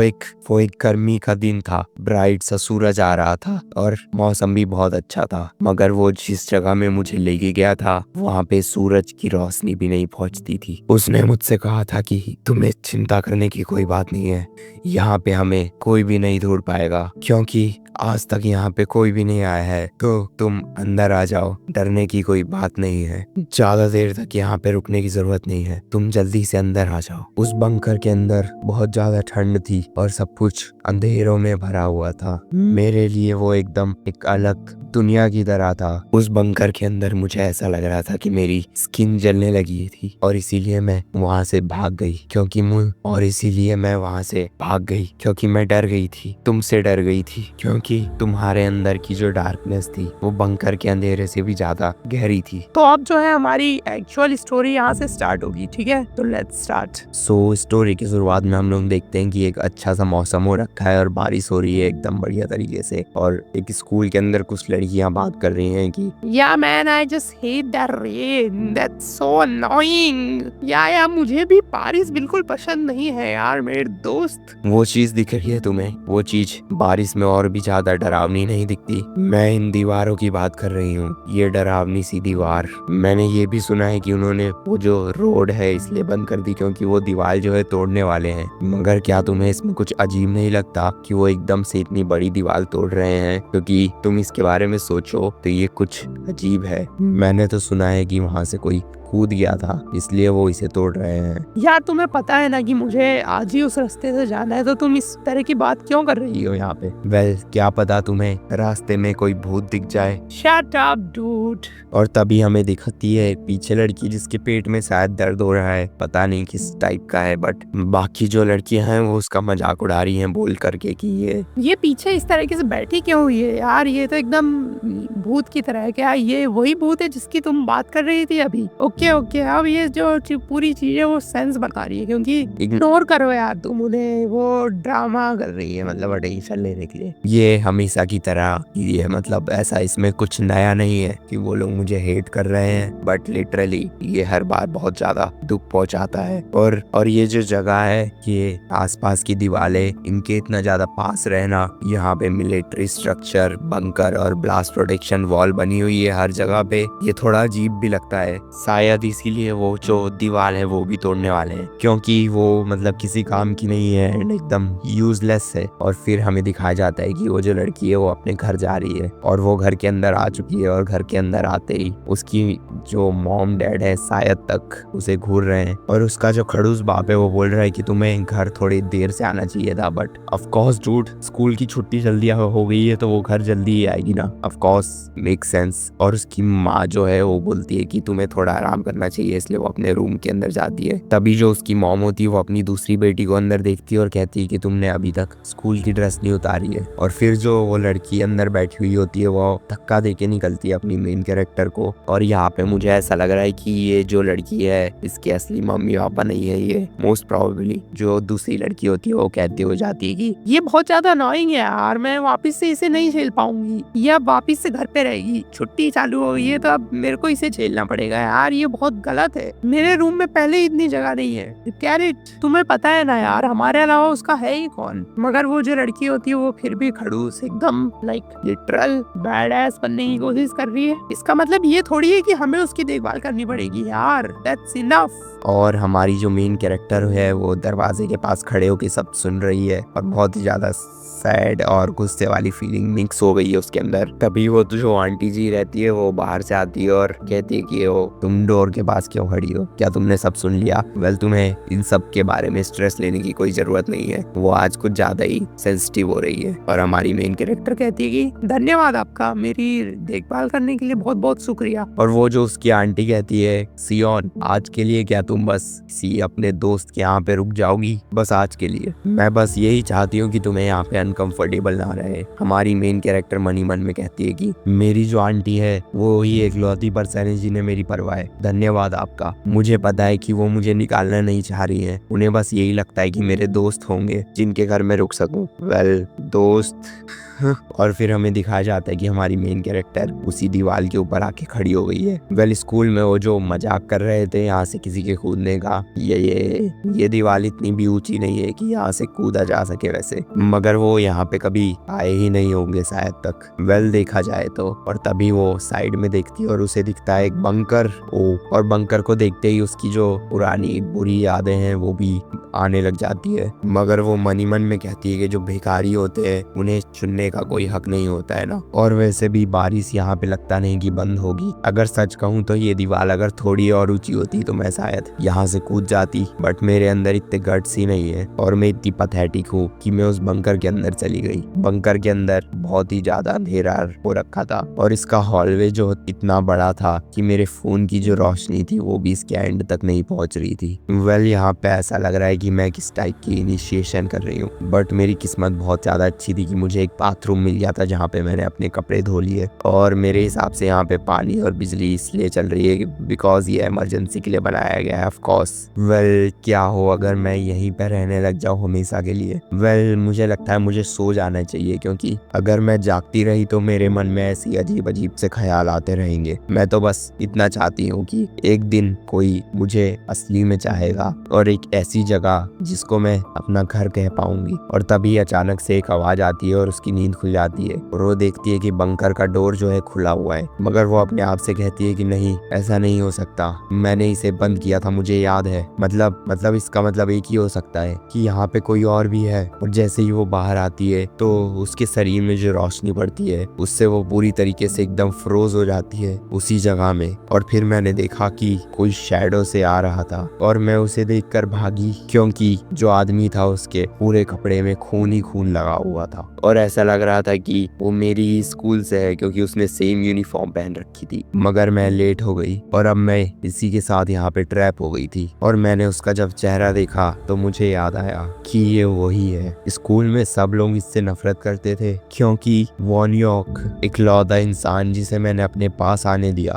वो एक गर्मी का दिन था। ब्राइट सा सूरज आ रहा था और मौसम भी बहुत अच्छा था। मगर वो जिस जगह में मुझे लेके गया था वहाँ पे सूरज की रोशनी भी नहीं पहुँचती थी। उसने मुझसे कहा था कि तुम्हें चिंता करने की कोई बात नहीं है, यहाँ पे हमें कोई भी नहीं ढूंढ पाएगा क्योंकि आज तक यहाँ पे कोई भी नहीं आया है। तो तुम अंदर आ जाओ, डरने की कोई बात नहीं है, ज्यादा देर तक यहाँ पे रुकने की जरूरत नहीं है, तुम जल्दी से अंदर आ जाओ। उस बंकर के अंदर बहुत ज्यादा ठंड थी और सब कुछ अंधेरों में भरा हुआ था। मेरे लिए वो एकदम एक अलग दुनिया की तरह था। उस बंकर के अंदर मुझे ऐसा लग रहा था कि मेरी स्किन जलने लगी थी और इसीलिए मैं वहां से भाग गई क्योंकि मैं डर गई थी, तुमसे डर गई थी क्योंकि तुम्हारे अंदर की जो डार्कनेस थी वो बंकर के अंधेरे से भी ज्यादा गहरी थी। तो अब जो है हमारी एक्चुअल स्टोरी यहाँ से स्टार्ट होगी, ठीक है? तो लेट्स स्टार्ट। स्टोरी की शुरुआत में हम लोग देखते हैं कि एक अच्छा सा मौसम हो रखा है और बारिश हो रही है एकदम बढ़िया तरीके से, और एक स्कूल के अंदर कुछ लड़कियां बात कर रही हैं कि या man I just hate that rain, that's so annoying. या मुझे भी बारिश बिल्कुल पसंद नहीं है यार मेरे दोस्त। वो चीज दिख रही है तुम्हें, वो चीज बारिश में और भी ज्यादा डरावनी नहीं दिखती। मैं इन दीवारों की बात कर रही हूँ, ये डरावनी सी दीवार। मैंने ये भी सुना है कि उन्होंने वो जो रोड है इसलिए बंद कर दी क्योंकि वो दीवार जो है तोड़ने वाले हैं। मगर क्या तुम्हें इसमें कुछ अजीब नहीं लगता कि वो एकदम से इतनी बड़ी दीवार तोड़ रहे हैं? क्योंकि तुम इसके बारे में सोचो तो ये कुछ अजीब है। मैंने तो सुना है कि वहां से कोई कूद गया था इसलिए वो इसे तोड़ रहे हैं। यार तुम्हें पता है ना कि मुझे आज ही उस रास्ते से जाना है, तो तुम इस तरह की बात क्यों कर रही हो यहाँ पे? वेल, क्या पता तुम्हें रास्ते में कोई भूत दिख जाए। Shut up dude. और तभी हमें दिखती है पीछे लड़की जिसके पेट में शायद दर्द हो रहा है, पता नहीं किस टाइप का है, बट बाकी जो लड़कियां हैं वो उसका मजाक उड़ा रही हैं बोल करके कि ये पीछे इस तरीके से बैठी क्यों हुई है यार? ये तो एकदम भूत की तरह है। क्या ये वही भूत है जिसकी तुम बात कर रही थी अभी? ओके अब ये जो पूरी चीजें वो सेंस बता रही है, क्योंकि इग्नोर करो यार तुम उन्हें, वो ड्रामा कर रही है मतलब अटेंशन लेने के लिए। ये हमेशा की तरह ही है, मतलब ऐसा इसमें कुछ नया नहीं है कि वो लोग मुझे हेट कर रहे हैं, बट लिटरली ये हर बार बहुत ज्यादा दुख पहुंचाता है। और ये जो जगह है, ये आसपास की दीवारें, इनके इतना ज्यादा पास रहना, यहाँ पे मिलिट्री स्ट्रक्चर, बंकर और ब्लास्ट प्रोटेक्शन वॉल बनी हुई है हर जगह पे, ये थोड़ा अजीब भी लगता है। शायद इसीलिए वो जो दीवार है वो भी तोड़ने वाले हैं क्योंकि वो मतलब किसी काम की नहीं है एंड एकदम यूजलेस है। और फिर हमें दिखाया जाता है कि वो जो लड़की है वो अपने घर जा रही है और वो घर के अंदर आ चुकी है, और घर के अंदर आते ही उसकी जो मॉम डैड है शायद तक उसे घूर रहे हैं, और उसका जो खड़ूस बाप है वो बोल रहा है कि तुम्हें घर थोड़ी देर से आना चाहिए था। But of course dude, school की छुट्टी जल्दी हो गई है तो वो घर जल्दी ही आएगी ना, ऑफ कोर्स मेक सेंस। और उसकी माँ जो है वो बोलती है कि तुम्हें थोड़ा आराम करना चाहिए, इसलिए वो अपने रूम के अंदर जाती है। तभी जो उसकी मॉम होती है वो अपनी दूसरी बेटी को अंदर देखती है और कहती है कि तुमने अभी तक स्कूल की ड्रेस नहीं उतारी है। और फिर जो वो लड़की अंदर बैठी हुई होती है वो धक्का देके निकलती है अपनी मेन कैरेक्टर को। और यहाँ पे मुझे ऐसा लग रहा है कि ये जो लड़की है इसके असली मम्मी पापा नहीं है, ये मोस्ट प्रोबेबली जो दूसरी लड़की होती है वो कहती हो जाती है कि ये बहुत ज्यादा अनोइंग है यार, मैं वापस से इसे नहीं झेल पाऊंगी, ये अब वापस से घर पे रहेगी, छुट्टी चालू हो गई है तो अब मेरे को इसे झेलना पड़ेगा यार, ये बहुत गलत है, मेरे रूम में पहले ही इतनी जगह नहीं है। कैरेट, तुम्हें पता है ना यार हमारे अलावा उसका है ही कौन? मगर वो जो लड़की होती है वो फिर भी खड़ूस एकदम लाइक लिटरल बैडएस बनने की कोशिश कर रही है। इसका मतलब ये थोड़ी है कि हमें उसकी देखभाल करनी पड़ेगी यार, दैट्स इनफ। और हमारी जो मेन कैरेक्टर है वो दरवाजे के पास खड़े होकर सब सुन रही है और बहुत ही ज्यादा सैड और गुस्से वाली फीलिंग मिक्स हो गई है उसके अंदर। तभी वो जो आंटी जी रहती है वो बाहर से आती है और कहती है कि वो तुम डोर के पास क्यों खड़ी हो, क्या तुमने सब सुन लिया? वेल, तुम्हें इन सब के बारे में स्ट्रेस लेने की कोई जरूरत नहीं है, वो आज कुछ ज्यादा ही सेंसिटिव हो रही है। और हमारी मेन कैरेक्टर कहती है कि धन्यवाद आपका, मेरी देखभाल करने के लिए बहुत बहुत शुक्रिया। और वो जो उसकी आंटी कहती है, सियोन आज के लिए क्या तुम बस किसी अपने दोस्त के यहाँ पे रुक जाओगी? बस आज के लिए, मैं बस यही चाहती हूँ कि तुम्हें यहाँ पे अनकंफर्टेबल ना रहे। हमारी मेन कैरेक्टर मनी मन में कहती है कि मेरी जो आंटी है वो ही एकलौती पर्सन है जिन्हें मेरी परवाह है, धन्यवाद आपका। मुझे पता है कि वो मुझे निकालना नहीं चाह रही है, उन्हें बस यही लगता है कि मेरे दोस्त होंगे जिनके घर मैं रुक सकूं। वेल, दोस्त। और फिर हमें दिखाया जाता है कि हमारी मेन कैरेक्टर उसी दीवार के ऊपर आके खड़ी हो गई है। वेल, स्कूल में वो जो मजाक कर रहे थे यहाँ से किसी के कूदने का, ये दीवार इतनी भी ऊंची नहीं है कि यहाँ से कूदा जा सके वैसे, मगर वो यहाँ पे कभी आए ही नहीं होंगे शायद तक। वेल, देखा जाए तो। और तभी वो साइड में देखती है और उसे दिखता है एक बंकर। और बंकर को देखते ही उसकी जो पुरानी बुरी यादें हैं वो भी आने लग जाती है, मगर वो मन ही मन में कहती है कि जो भिखारी होते हैं उन्हें चुनने का कोई हक नहीं होता है ना। और वैसे भी बारिश यहाँ पे लगता नहीं कि बंद होगी। अगर सच कहूँ तो ये दीवार अगर थोड़ी और ऊंची होती तो मैं शायद यहाँ से कूद जाती, बट मेरे अंदर इतने गट्स ही नहीं है और मैं इतनी पैथेटिक हूँ कि मैं उस बंकर के अंदर चली गई। बंकर के अंदर बहुत ही ज्यादा अंधेरा हो रखा था और इसका हॉलवे जो इतना बड़ा था कि मेरे फोन की जो रोशनी थी वो भी इसके एंड तक नहीं पहुंच रही थी। वेल, यहाँ पे ऐसा लग रहा है कि मैं किस टाइप की इनिशिएशन कर रही हूँ, बट मेरी किस्मत बहुत ज्यादा अच्छी थी कि मुझे एक बाथरूम मिल गया था जहाँ पे मैंने अपने कपड़े धो लिए। और मेरे हिसाब से यहाँ पे पानी और बिजली इसलिए चल रही है बिकॉज ये इमरजेंसी के लिए बनाया गया है, ऑफ कोर्स। वेल, क्या हो अगर मैं यहीं पे रहने लग जाऊँ हमेशा के लिए। वेल, मुझे लगता है मुझे सो जाना चाहिए, क्योंकि अगर मैं जागती रही तो मेरे मन में ऐसी अजीब अजीब से ख्याल आते रहेंगे। मैं तो बस इतना चाहती हूँ कि एक दिन कोई मुझे असली में चाहेगा और एक ऐसी जगह जिसको मैं अपना घर कह पाऊंगी। और तभी अचानक से एक आवाज आती है और उसकी नींद खुल जाती है और वो देखती है कि बंकर का डोर जो है खुला हुआ है, मगर वो अपने आप से कहती है कि नहीं, ऐसा नहीं हो सकता, मैंने इसे बंद किया था, मुझे याद है। मतलब इसका मतलब एक ही हो सकता है कि यहाँ पे कोई और भी है। और जैसे ही वो बाहर आती है तो उसके शरीर में जो रोशनी पड़ती है उससे वो पूरी तरीके से एकदम फ्रोज हो जाती है उसी जगह में। और फिर मैंने देखा कि कोई शैडो से आ रहा था और मैं उसे देखकर भागी, क्योंकि जो आदमी था उसके पूरे कपड़े में खून ही खून लगा हुआ था और ऐसा लग रहा था कि वो मेरी ही स्कूल से है, क्योंकि उसने सेम यूनिफॉर्म पहन रखी थी। मगर मैं लेट हो गई और अब मैं इसी के साथ यहाँ पे ट्रैप हो गई थी। और मैंने उसका जब चेहरा देखा तो मुझे याद आया कि ये वही है। स्कूल में सब लोग इससे नफरत करते थे क्योंकि वॉन यॉर्क इकलौता इंसान जिसे मैंने अपने पास आने दिया